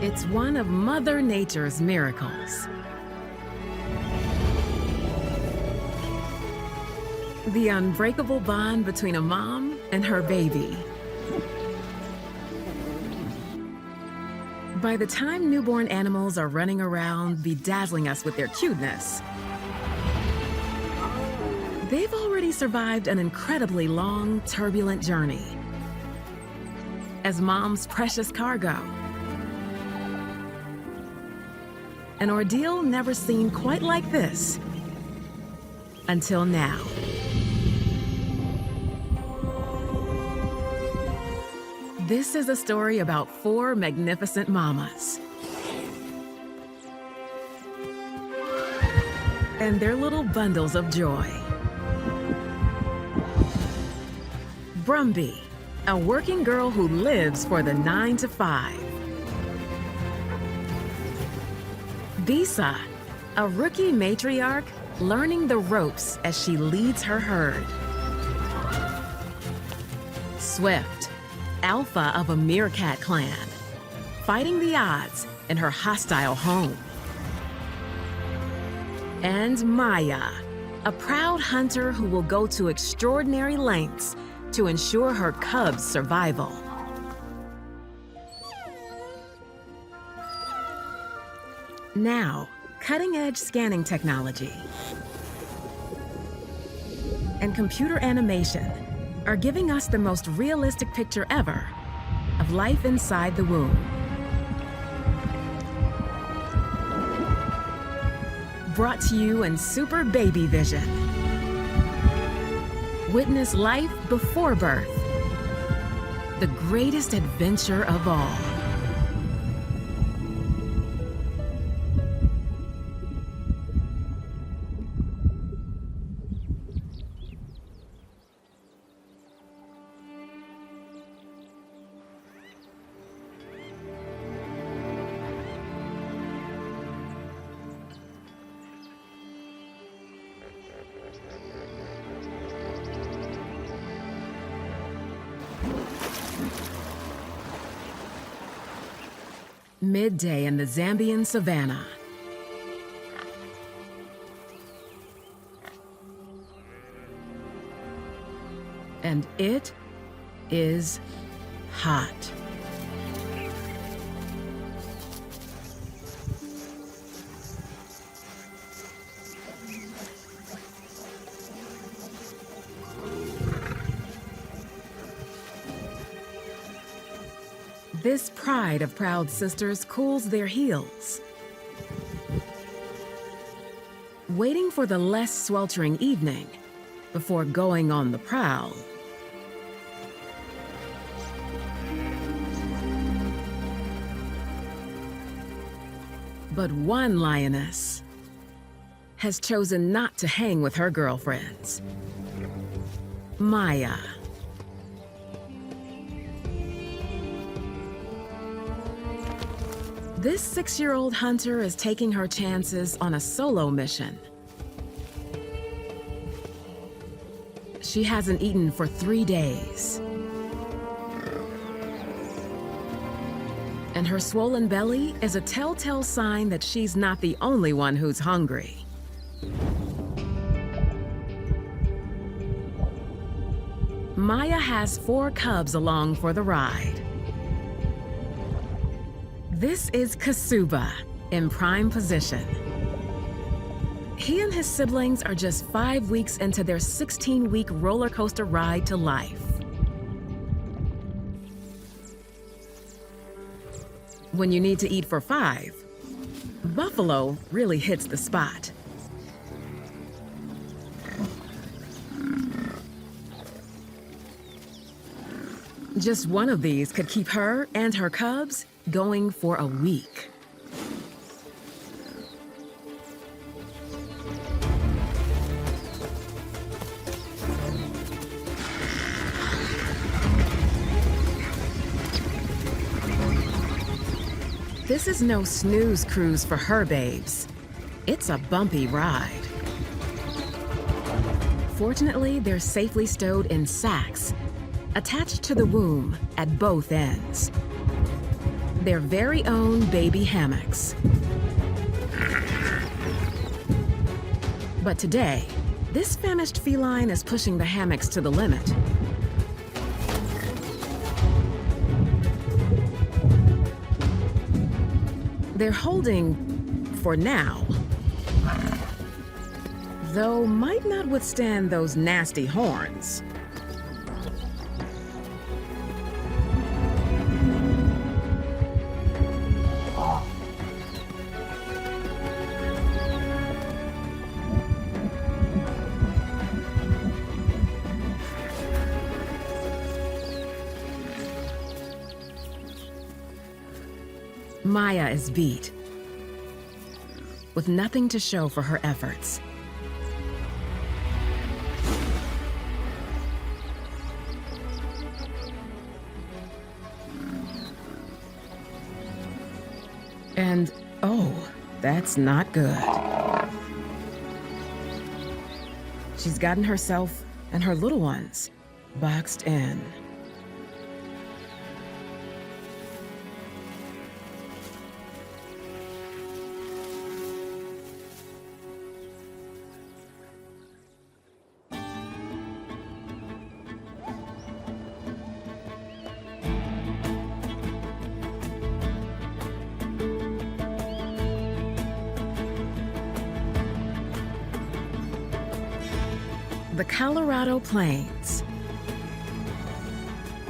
It's one of Mother Nature's miracles. The unbreakable bond between a mom and her baby. By the time newborn animals are running around, bedazzling us with their cuteness, they've already survived an incredibly long, turbulent journey as mom's precious cargo. An ordeal never seen quite like this until now. This is a story about 4 magnificent mamas and their little bundles of joy. Brumy, a working girl who lives for the 9 to 5. Bisa, a rookie matriarch learning the ropes as she leads her herd. Swift, alpha of a Meerkat clan, fighting the odds in her hostile home. And Maya, a proud hunter who will go to extraordinary lengths to ensure her cubs' survival. Now, cutting-edge scanning technology and computer animation are giving us the most realistic picture ever of life inside the womb. Brought to you in Super Baby Vision. Witness life before birth, the greatest adventure of all. Midday in the Zambian savannah. And it is hot. This pride of proud sisters cools their heels, waiting for the less sweltering evening before going on the prowl. But one lioness has chosen not to hang with her girlfriends. Maya. This 6-year-old hunter is taking her chances on a solo mission. She hasn't eaten for 3 days. And her swollen belly is a telltale sign that she's not the only one who's hungry. Maya has 4 cubs along for the ride. This is Kasuba in prime position. He and his siblings are just 5 weeks into their 16-week roller coaster ride to life. When you need to eat for 5, buffalo really hits the spot. Just one of these could keep her and her cubs going for a week. This is no snooze cruise for her babes. It's a bumpy ride. Fortunately, they're safely stowed in sacks, attached to the womb at both ends. their very own baby hammocks. But today, this famished feline is pushing the hammocks to the limit. They're holding, for now, though might not withstand those nasty horns. Maya is beat, with nothing to show for her efforts. And, oh, that's not good. She's gotten herself and her little ones boxed in. The Colorado Plains,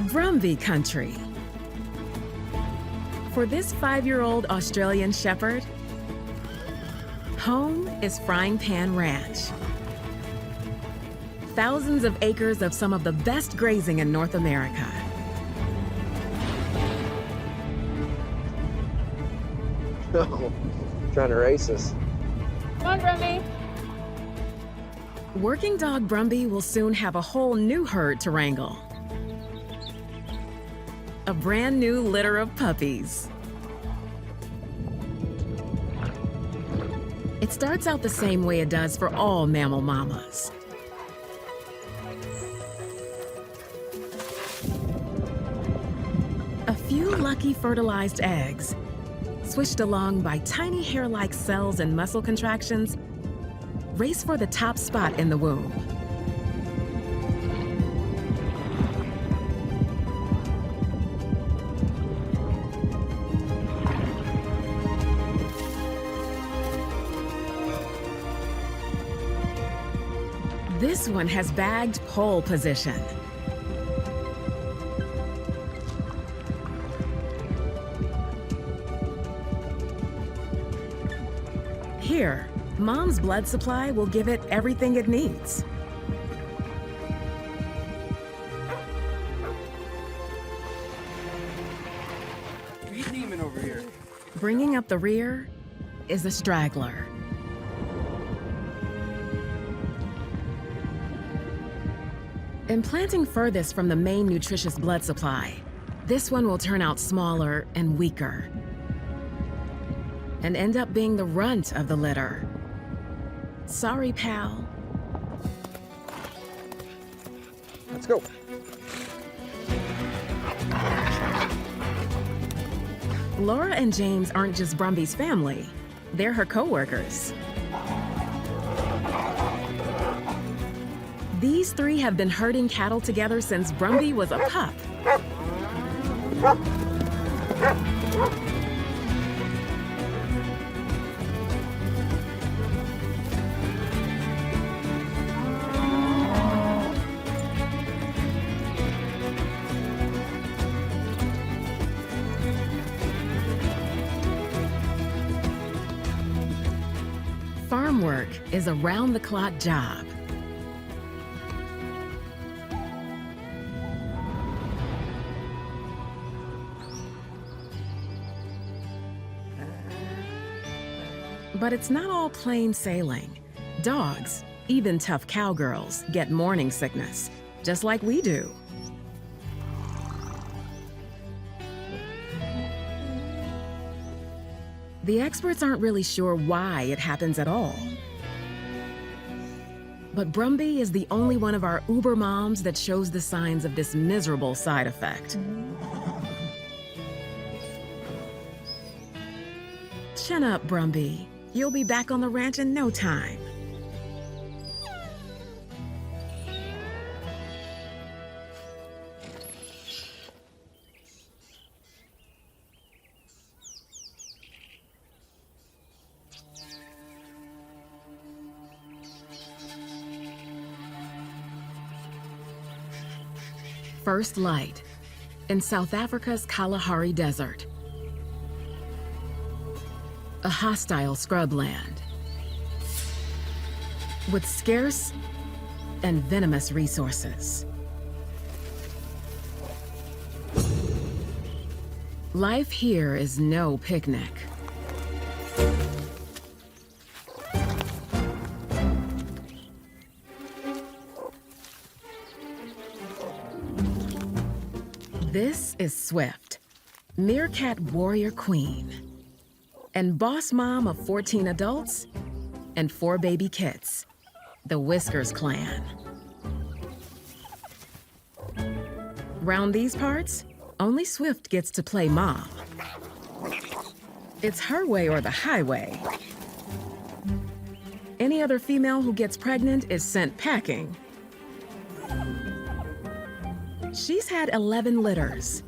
Brumy country. For this 5-year-old Australian shepherd, home is Frying Pan Ranch. Thousands of acres of some of the best grazing in North America. Oh, trying to race us. Come on, Brumy. Working dog Brumy will soon have a whole new herd to wrangle. A brand new litter of puppies. It starts out the same way it does for all mammal mamas. A few lucky fertilized eggs, swished along by tiny hair-like cells and muscle contractions, race for the top spot in the womb. This one has bagged pole position. Here, Mom's blood supply will give it everything it needs. Big demon over here. Bringing up the rear is a straggler. Implanting furthest from the main nutritious blood supply, this one will turn out smaller and weaker, and end up being the runt of the litter. Sorry, pal. Let's go. Laura and James aren't just Brumby's family, they're her co-workers. These three have been herding cattle together since Brumy was a pup. Farm work is a round-the-clock job. But it's not all plain sailing. Dogs, even tough cowgirls, get morning sickness, just like we do. The experts aren't really sure why it happens at all. But Brumy is the only one of our Uber moms that shows the signs of this miserable side effect. Chin up, Brumy. You'll be back on the ranch in no time. First light in South Africa's Kalahari Desert. A hostile scrubland with scarce and venomous resources. Life here is no picnic. This is Swift, Meerkat warrior queen, and boss mom of 14 adults and 4 baby kits, the Whiskers clan. Round these parts, only Swift gets to play mom. It's her way or the highway. Any other female who gets pregnant is sent packing. She's had 11 litters.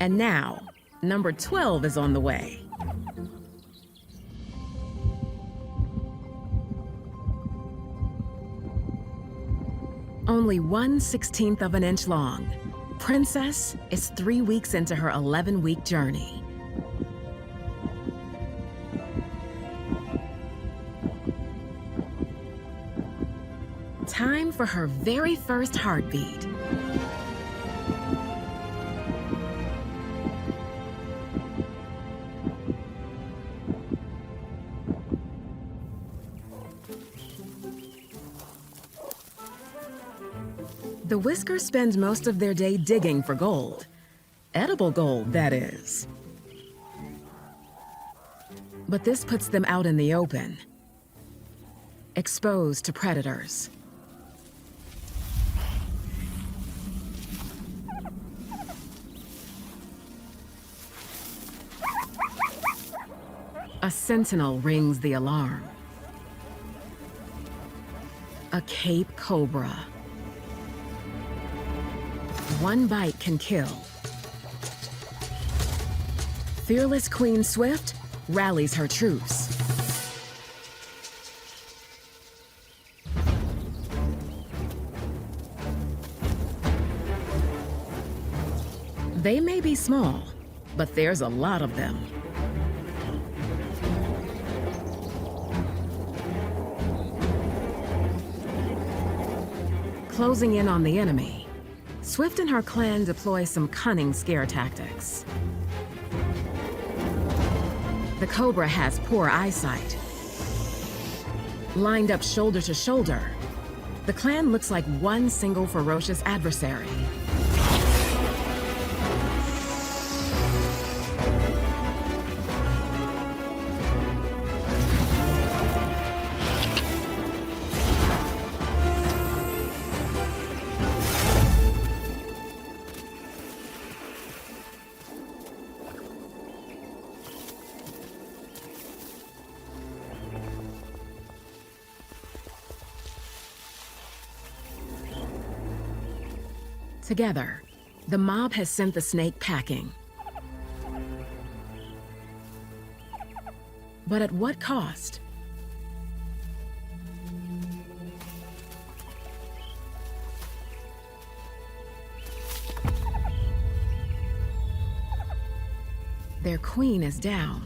And now, number 12 is on the way. Only 1/16 of an inch long, Princess is 3 weeks into her 11-week journey. Time for her very first heartbeat. The Whiskers spend most of their day digging for gold. Edible gold, that is. But this puts them out in the open, exposed to predators. A sentinel rings the alarm. A Cape Cobra. One bite can kill. Fearless Queen Swift rallies her troops. They may be small, but there's a lot of them. Closing in on the enemy, Swift and her clan deploy some cunning scare tactics. The Cobra has poor eyesight. Lined up shoulder to shoulder, the clan looks like one single ferocious adversary. Together, the mob has sent the snake packing. But at what cost? Their queen is down.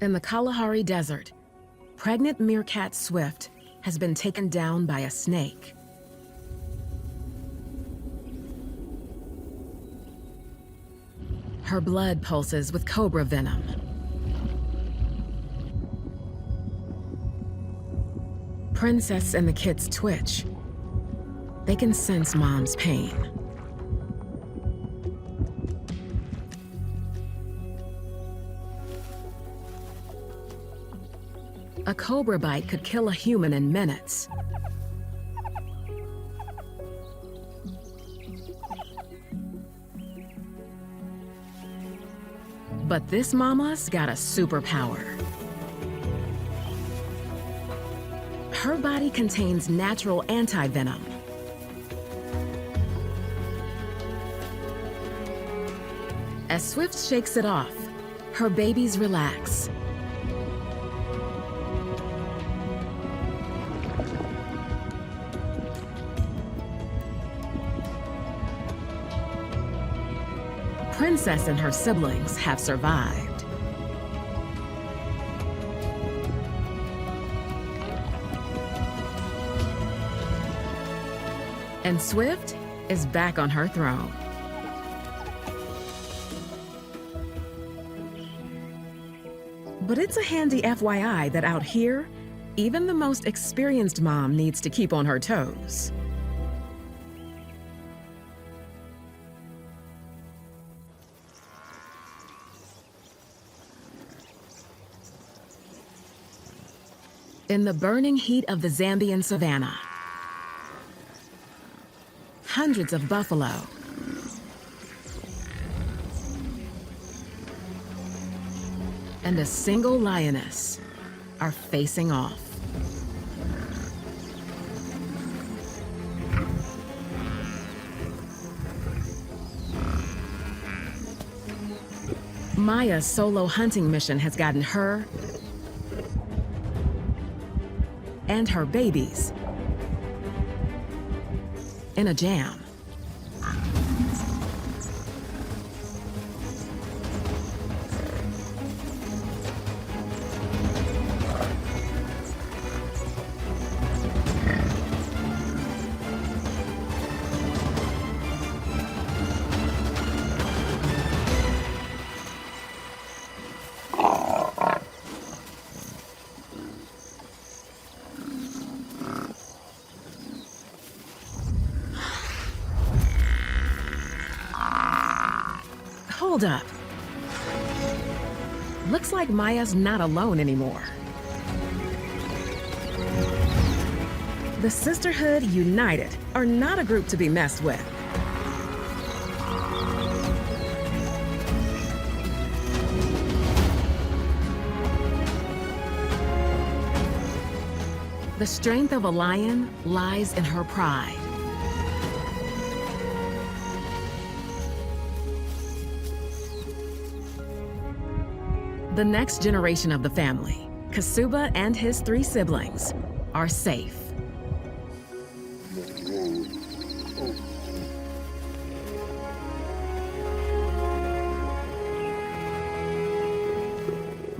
In the Kalahari Desert, pregnant Meerkat Swift has been taken down by a snake. Her blood pulses with cobra venom. Princess and the kids twitch. They can sense Mom's pain. A cobra bite could kill a human in minutes. But this mama's got a superpower. Her body contains natural anti-venom. As Swift shakes it off, her babies relax. Princess and her siblings have survived. And Swift is back on her throne. But it's a handy FYI that out here, even the most experienced mom needs to keep on her toes. In the burning heat of the Zambian savanna, hundreds of buffalo, and a single lioness are facing off. Maya's solo hunting mission has gotten her and her babies in a jam. Hold up. Looks like Maya's not alone anymore. The Sisterhood United are not a group to be messed with. The strength of a lion lies in her pride. The next generation of the family, Kasuba and his 3 siblings, are safe.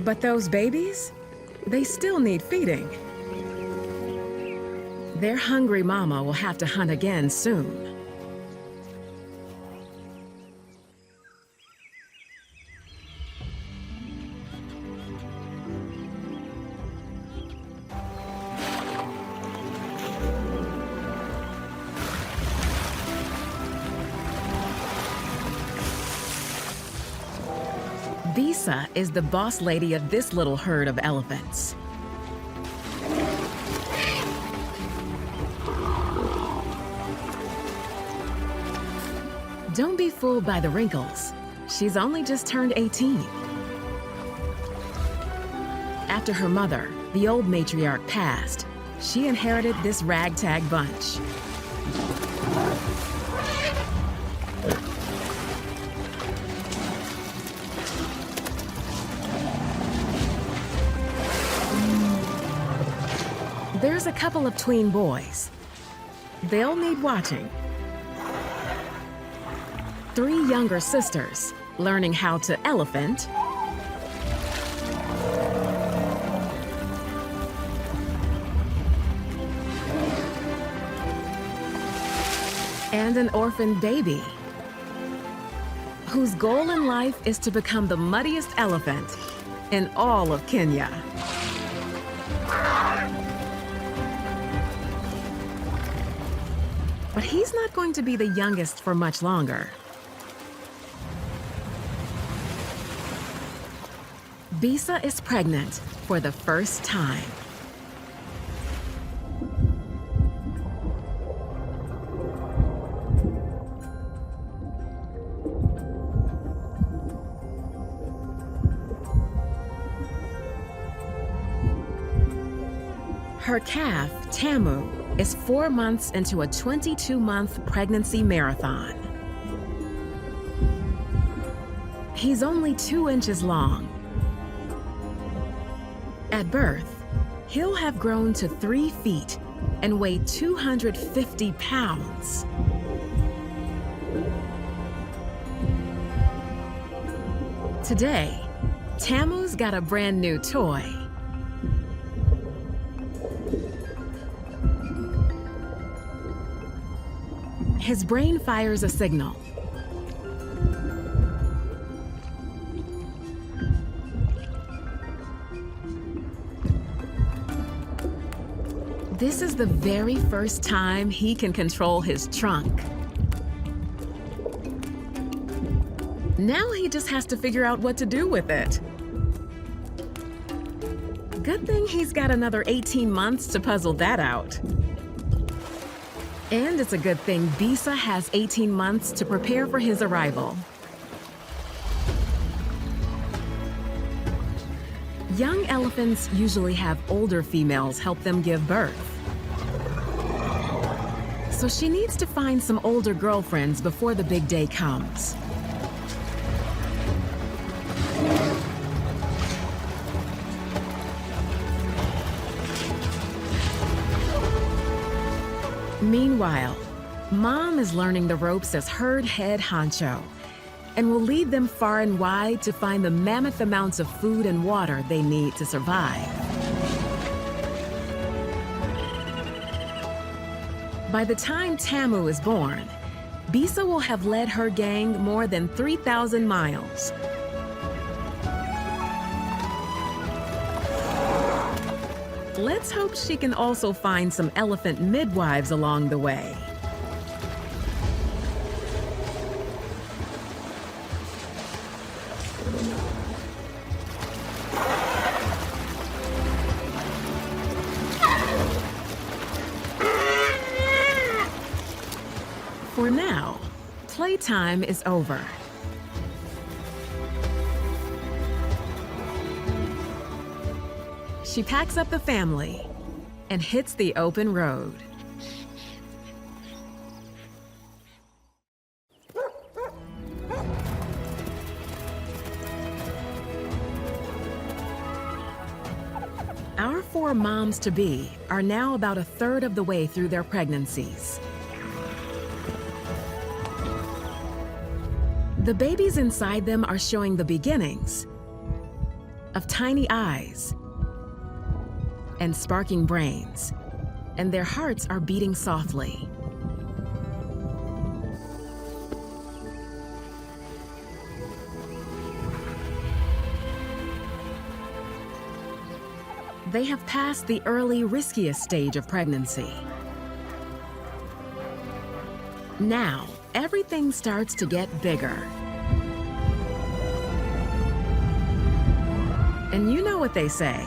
But those babies, they still need feeding. Their hungry mama will have to hunt again soon. Bisa is the boss lady of this little herd of elephants. Don't be fooled by the wrinkles. She's only just turned 18. After her mother, the old matriarch, passed, she inherited this ragtag bunch. There's a couple of tween boys. They'll need watching. 3 younger sisters learning how to elephant. And an orphan baby whose goal in life is to become the muddiest elephant in all of Kenya. But he's not going to be the youngest for much longer. Bisa is pregnant for the first time. Her calf, Tamu, is 4 months into a 22-month pregnancy marathon. He's only 2 inches long. At birth, he'll have grown to 3 feet and weigh 250 pounds. Today, Tamu's got a brand new toy. His brain fires a signal. This is the very first time he can control his trunk. Now he just has to figure out what to do with it. Good thing he's got another 18 months to puzzle that out. And it's a good thing Bisa has 18 months to prepare for his arrival. Young elephants usually have older females help them give birth. So she needs to find some older girlfriends before the big day comes. Meanwhile, Mom is learning the ropes as herd head honcho and will lead them far and wide to find the mammoth amounts of food and water they need to survive. By the time Tamu is born, Bisa will have led her gang more than 3,000 miles. Let's hope she can also find some elephant midwives along the way. For now, playtime is over. She packs up the family and hits the open road. Our 4 moms-to-be are now about a third of the way through their pregnancies. The babies inside them are showing the beginnings of tiny eyes and sparking brains, and their hearts are beating softly. They have passed the early, riskiest stage of pregnancy. Now, everything starts to get bigger. And you know what they say.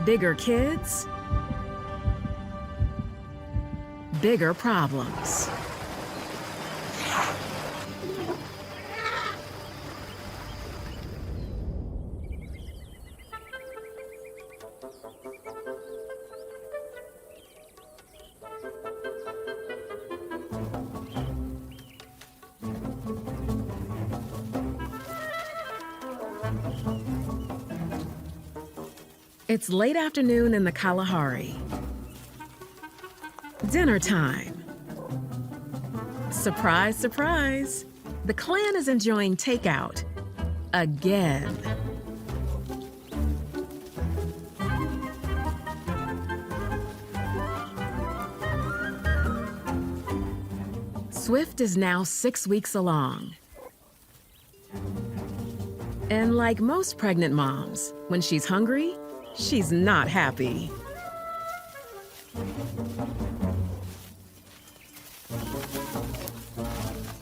Bigger kids, bigger problems. It's late afternoon in the Kalahari. Dinner time. Surprise, surprise. The clan is enjoying takeout. Again. Swift is now 6 weeks along. And like most pregnant moms, when she's hungry, she's not happy.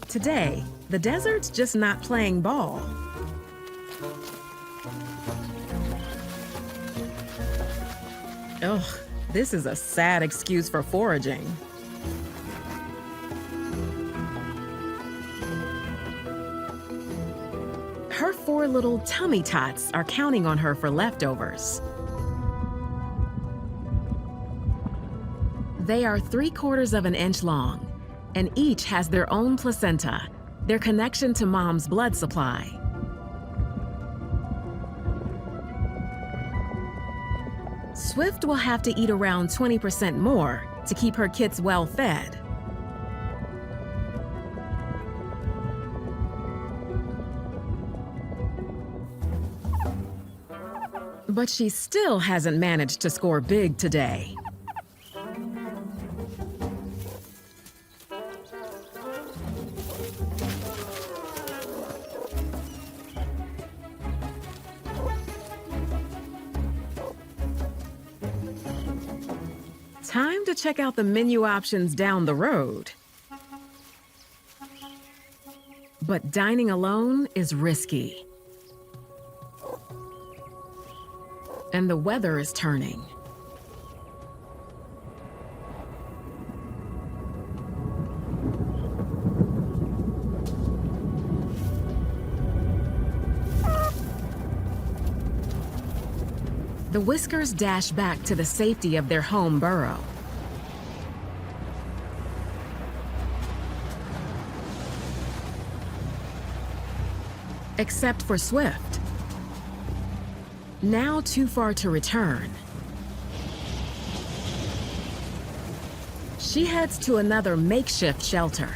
Today, the desert's just not playing ball. Ugh, this is a sad excuse for foraging. Her 4 little tummy tots are counting on her for leftovers. They are 3/4 of an inch long, and each has their own placenta, their connection to mom's blood supply. Swift will have to eat around 20% more to keep her kits well fed. But she still hasn't managed to score big today. Time to check out the menu options down the road. But dining alone is risky. And the weather is turning. The Whiskers dash back to the safety of their home burrow. Except for Swift. Now too far to return. She heads to another makeshift shelter.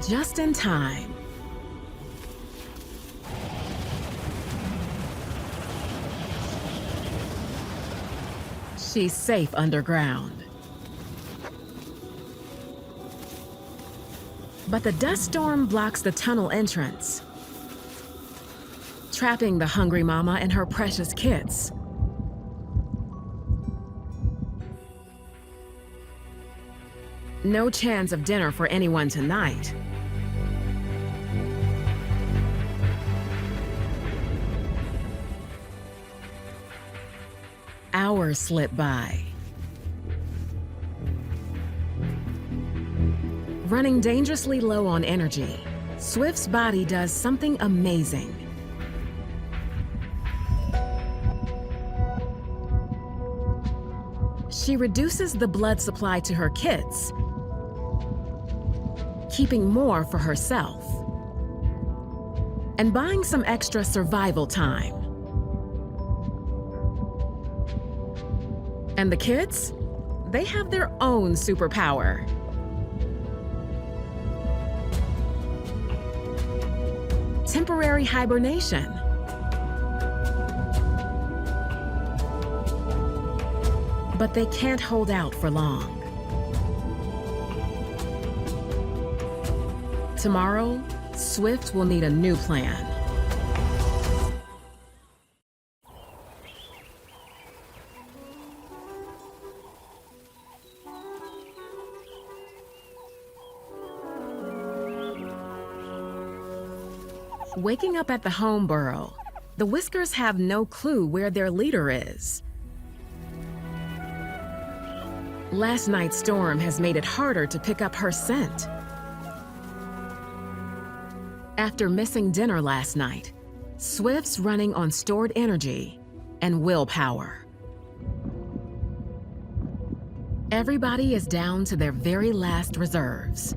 Just in time. She's safe underground. But the dust storm blocks the tunnel entrance, trapping the hungry mama and her precious kits. No chance of dinner for anyone tonight. Hours slip by. Running dangerously low on energy, Swift's body does something amazing. She reduces the blood supply to her kids, keeping more for herself, and buying some extra survival time. And the kids? They have their own superpower. Temporary hibernation. But they can't hold out for long. Tomorrow, Swift will need a new plan. Waking up at the home burrow, the Whiskers have no clue where their leader is. Last night's storm has made it harder to pick up her scent. After missing dinner last night, Swift's running on stored energy and willpower. Everybody is down to their very last reserves.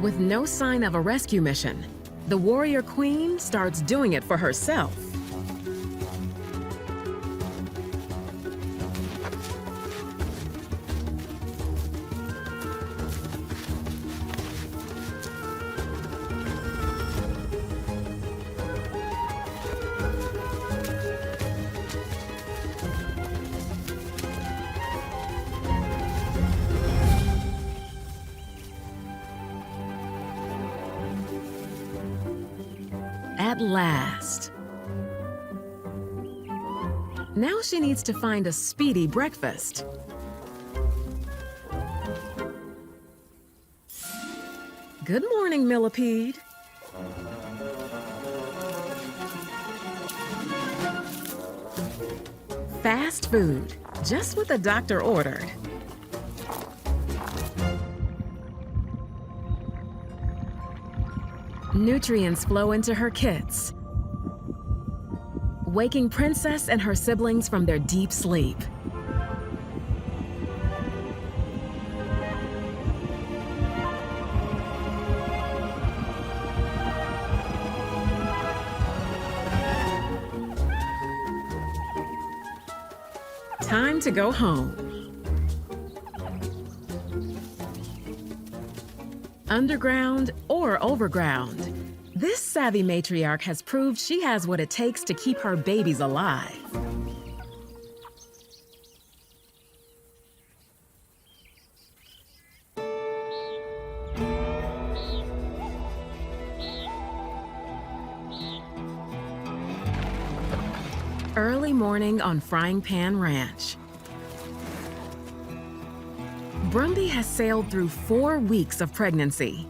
With no sign of a rescue mission, the warrior queen starts doing it for herself. At last. Now she needs to find a speedy breakfast. Good morning, millipede. Fast food, just what the doctor ordered. Nutrients flow into her kits, waking Princess and her siblings from their deep sleep. Time to go home. Underground or overground, this savvy matriarch has proved she has what it takes to keep her babies alive. Early morning on Frying Pan Ranch. Brumy has sailed through 4 weeks of pregnancy.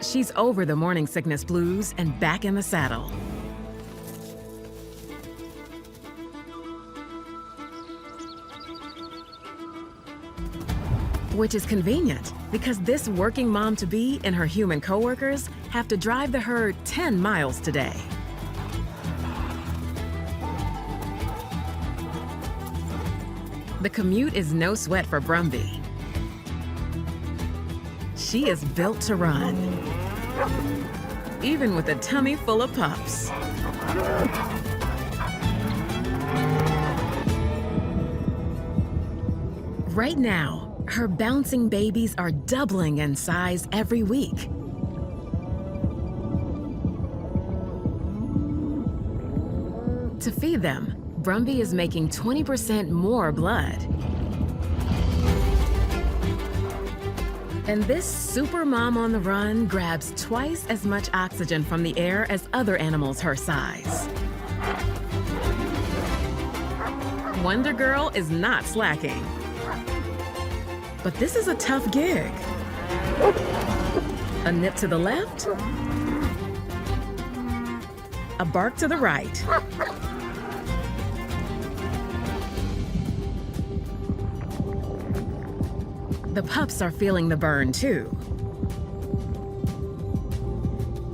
She's over the morning sickness blues and back in the saddle. Which is convenient, because this working mom-to-be and her human coworkers have to drive the herd 10 miles today. The commute is no sweat for Brumy. She is built to run, even with a tummy full of pups. Right now, her bouncing babies are doubling in size every week. To feed them, Brumy is making 20% more blood. And this super mom on the run grabs twice as much oxygen from the air as other animals her size. Wonder Girl is not slacking. But this is a tough gig. A nip to the left, a bark to the right. The pups are feeling the burn, too.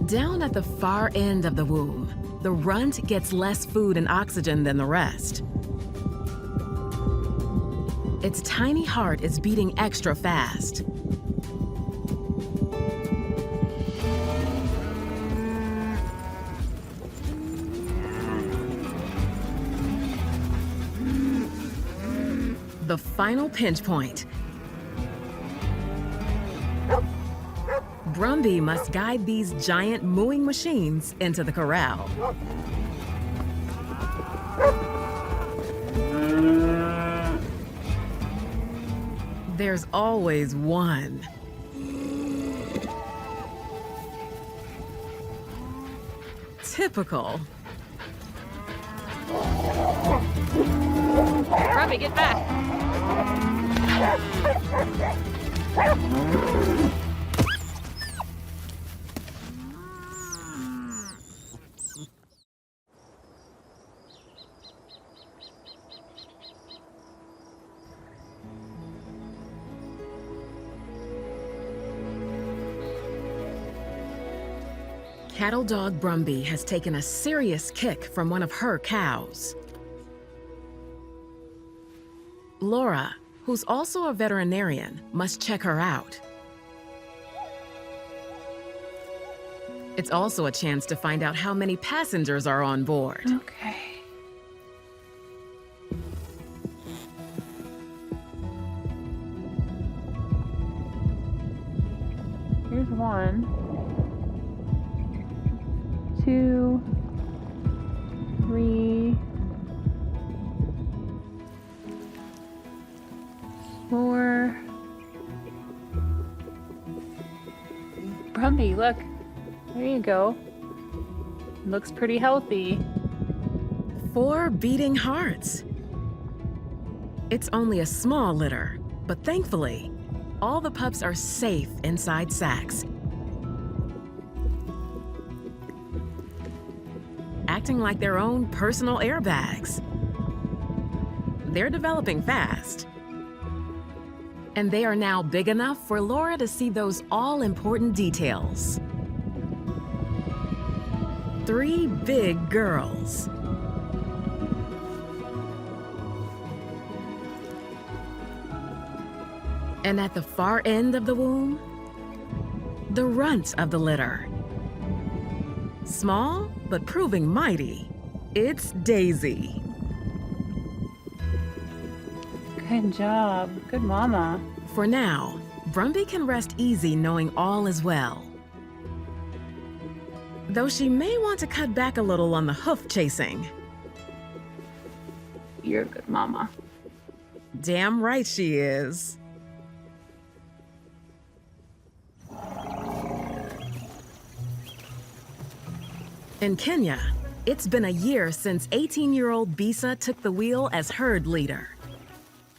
Down at the far end of the womb, the runt gets less food and oxygen than the rest. Its tiny heart is beating extra fast. The final pinch point. Brumy must guide these giant mooing machines into the corral. There's always one. Typical. Brumy, get back. Cattle dog Brumy has taken a serious kick from one of her cows. Laura, who's also a veterinarian, must check her out. It's also a chance to find out how many passengers are on board. Okay. Here's 1, 2, 3, 4. Brumy, look. There you go. Looks pretty healthy. 4 beating hearts. It's only a small litter, but thankfully, all the pups are safe inside sacks. Acting like their own personal airbags. They're developing fast. And they are now big enough for Laura to see those all-important details. 3 big girls. And at the far end of the womb, the runt of the litter. Small, but proving mighty, it's Daisy. Good job. Good mama. For now, Brumy can rest easy knowing all is well. Though she may want to cut back a little on the hoof chasing. You're a good mama. Damn right she is. In Kenya, it's been a year since 18-year-old Bisa took the wheel as herd leader.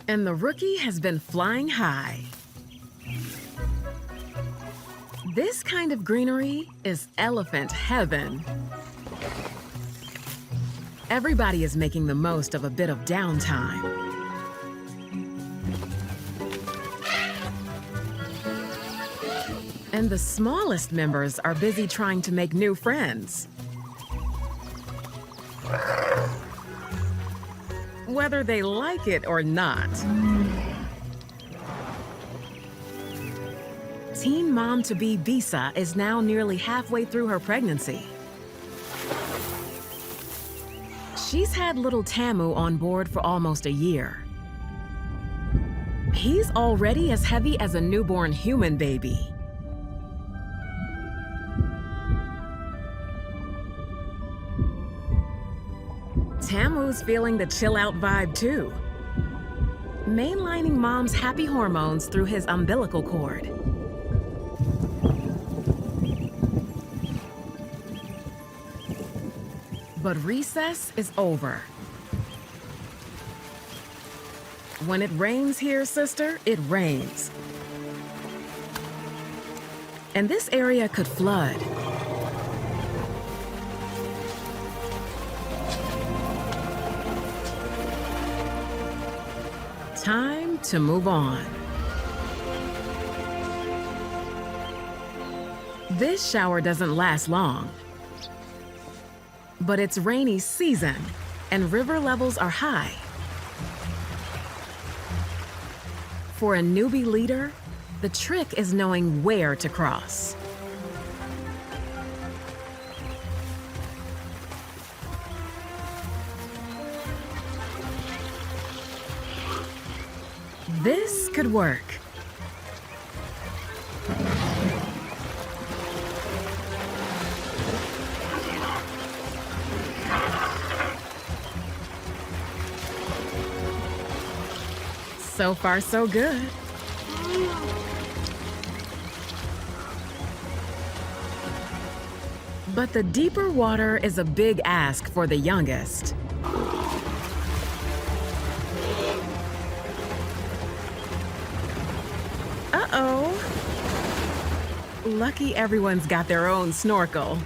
And the rookie has been flying high. This kind of greenery is elephant heaven. Everybody is making the most of a bit of downtime. And the smallest members are busy trying to make new friends. Whether they like it or not. Teen mom-to-be Bisa is now nearly halfway through her pregnancy. She's had little Tamu on board for almost a year. He's already as heavy as a newborn human baby. Tamu's feeling the chill-out vibe too. Mainlining mom's happy hormones through his umbilical cord. But recess is over. When it rains here, sister, it rains. And this area could flood. Time to move on. This shower doesn't last long. But it's rainy season, and river levels are high. For a newbie leader, the trick is knowing where to cross. This could work. So far, so good. But the deeper water is a big ask for the youngest. Uh-oh. Lucky everyone's got their own snorkel.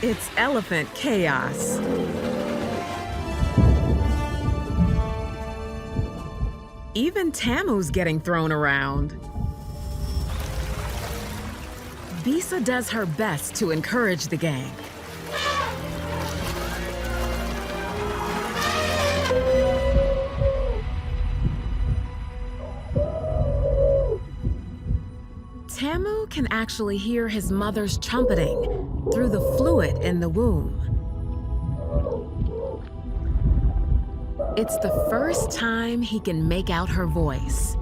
It's elephant chaos. Even Tamu's getting thrown around. Bisa does her best to encourage the gang. Tamu can actually hear his mother's trumpeting through the fluid in the womb. It's the first time he can make out her voice.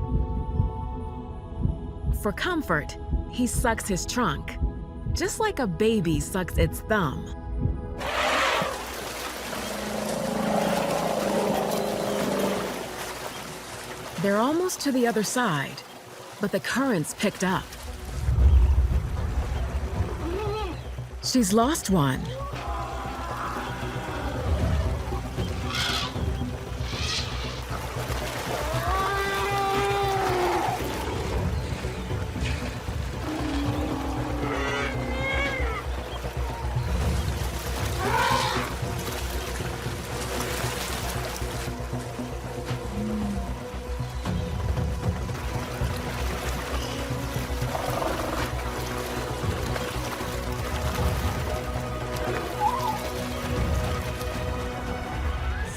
For comfort, he sucks his trunk, just like a baby sucks its thumb. They're almost to the other side, but the currents picked up. She's lost one.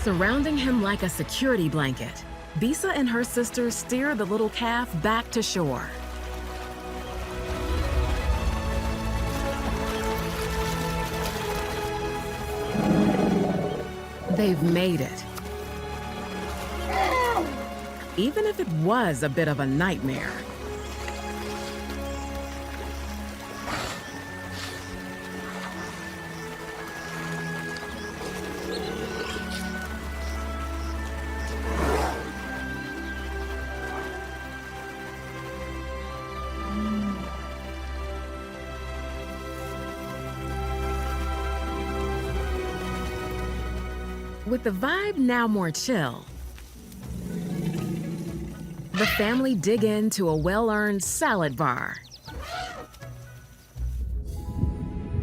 Surrounding him like a security blanket, Bisa and her sisters steer the little calf back to shore. They've made it. Even if it was a bit of a nightmare. With the vibe now more chill, the family dig into a well-earned salad bar.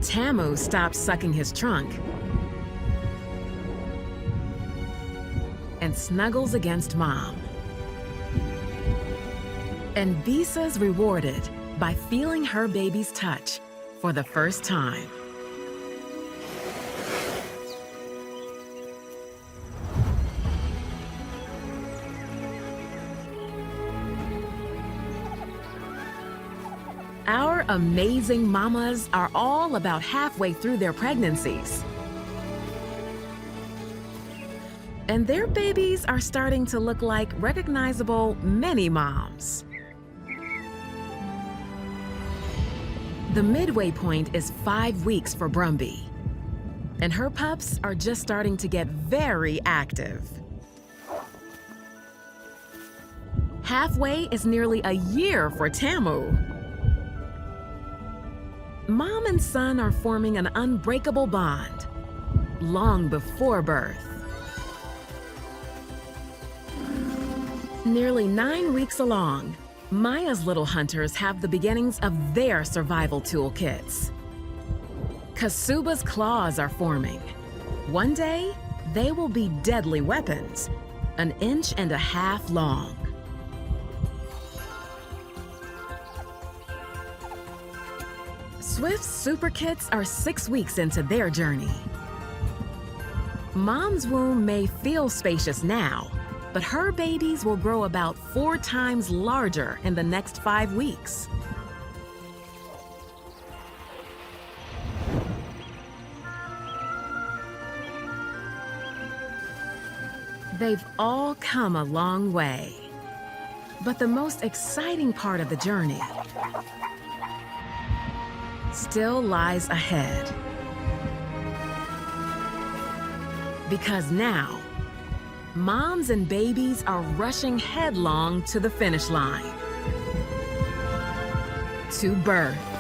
Tamu stops sucking his trunk and snuggles against Mom. And Bisa's rewarded by feeling her baby's touch for the first time. Our amazing mamas are all about halfway through their pregnancies. And their babies are starting to look like recognizable mini moms. The midway point is 5 weeks for Brumy, and her pups are just starting to get very active. Halfway is nearly a year for Tamu. Mom and son are forming an unbreakable bond long before birth. Nearly 9 weeks along, Maya's little hunters have the beginnings of their survival toolkits. Kasuba's claws are forming. One day, they will be deadly weapons, 1.5 inches long. Swift's super kits are 6 weeks into their journey. Mom's womb may feel spacious now, but her babies will grow about 4 times larger in the next 5 weeks. They've all come a long way, but the most exciting part of the journey still lies ahead. Because now, moms and babies are rushing headlong to the finish line. To birth.